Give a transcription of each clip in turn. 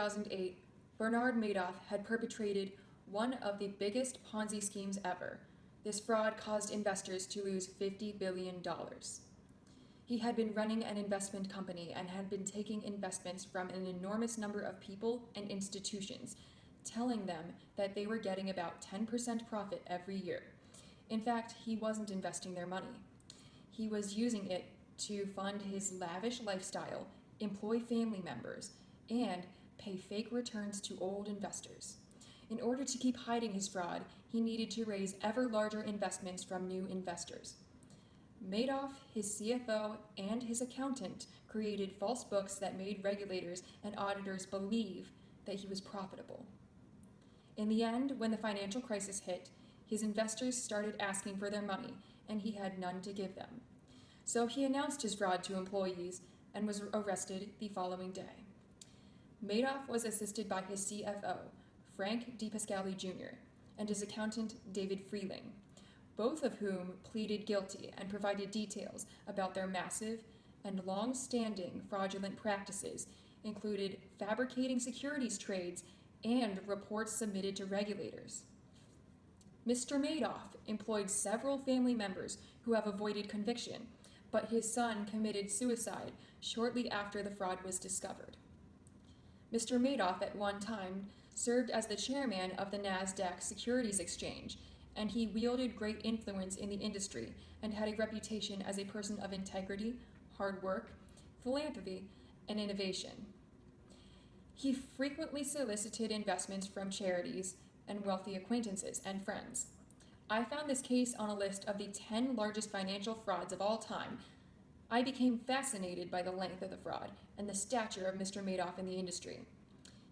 2008, Bernard Madoff had perpetrated one of the biggest Ponzi schemes ever. This fraud caused investors to lose $50 billion. He had been running an investment company and had been taking investments from an enormous number of people and institutions, telling them that they were getting about 10% profit every year. In fact, he wasn't investing their money. He was using it to fund his lavish lifestyle, employ family members, and pay fake returns to old investors. In order to keep hiding his fraud, he needed to raise ever larger investments from new investors. Madoff, his CFO, and his accountant created false books that made regulators and auditors believe that he was profitable. In the end, when the financial crisis hit, his investors started asking for their money, and he had none to give them. So he announced his fraud to employees and was arrested the following day. Madoff was assisted by his CFO, Frank DePascali Jr., and his accountant, David Freeling, both of whom pleaded guilty and provided details about their massive and long-standing fraudulent practices, included fabricating securities trades and reports submitted to regulators. Mr. Madoff employed several family members who have avoided conviction, but his son committed suicide shortly after the fraud was discovered. Mr. Madoff at one time served as the chairman of the NASDAQ Securities Exchange, and he wielded great influence in the industry and had a reputation as a person of integrity, hard work, philanthropy, and innovation. He frequently solicited investments from charities and wealthy acquaintances and friends. I found this case on a list of the 10 largest financial frauds of all time. I became fascinated by the length of the fraud and the stature of Mr. Madoff in the industry.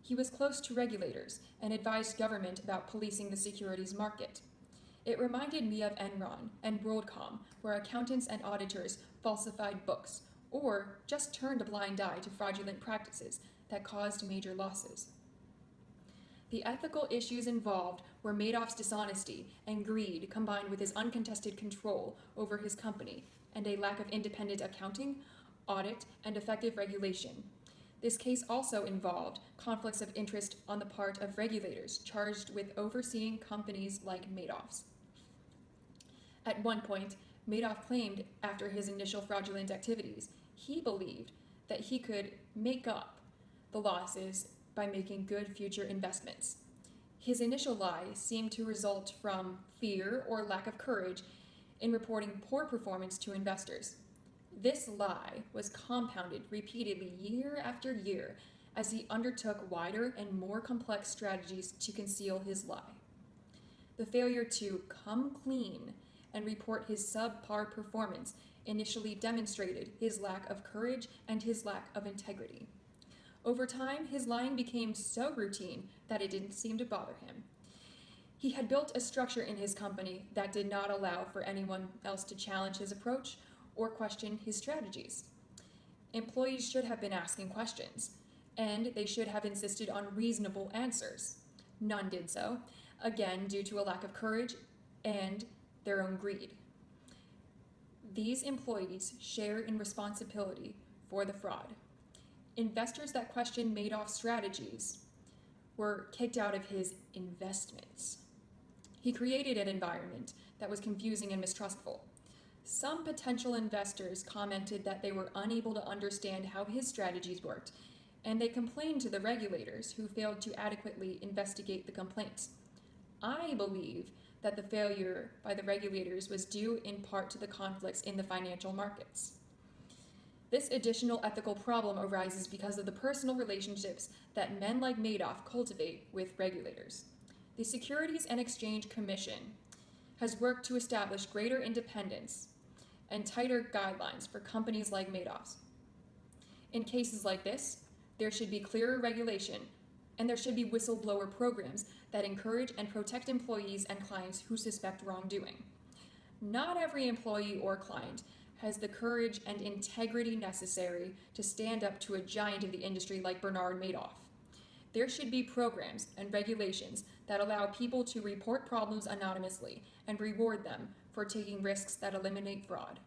He was close to regulators and advised government about policing the securities market. It reminded me of Enron and WorldCom, where accountants and auditors falsified books or just turned a blind eye to fraudulent practices that caused major losses. The ethical issues involved were Madoff's dishonesty and greed combined with his uncontested control over his company and a lack of independent accounting, audit, and effective regulation. This case also involved conflicts of interest on the part of regulators charged with overseeing companies like Madoff's. At one point, Madoff claimed after his initial fraudulent activities, he believed that he could make up the losses by making good future investments. His initial lie seemed to result from fear or lack of courage in reporting poor performance to investors. This lie was compounded repeatedly year after year as he undertook wider and more complex strategies to conceal his lie. The failure to come clean and report his subpar performance initially demonstrated his lack of courage and his lack of integrity. Over time, his lying became so routine that it didn't seem to bother him. He had built a structure in his company that did not allow for anyone else to challenge his approach or question his strategies. Employees should have been asking questions, and they should have insisted on reasonable answers. None did so, again due to a lack of courage and their own greed. These employees share in responsibility for the fraud. Investors that questioned Madoff's strategies were kicked out of his investments. He created an environment that was confusing and mistrustful. Some potential investors commented that they were unable to understand how his strategies worked, and they complained to the regulators who failed to adequately investigate the complaints. I believe that the failure by the regulators was due in part to the conflicts in the financial markets. This additional ethical problem arises because of the personal relationships that men like Madoff cultivate with regulators. The Securities and Exchange Commission has worked to establish greater independence and tighter guidelines for companies like Madoff's. In cases like this, there should be clearer regulation, and there should be whistleblower programs that encourage and protect employees and clients who suspect wrongdoing. Not every employee or client has the courage and integrity necessary to stand up to a giant of the industry like Bernard Madoff. There should be programs and regulations that allow people to report problems anonymously and reward them for taking risks that eliminate fraud.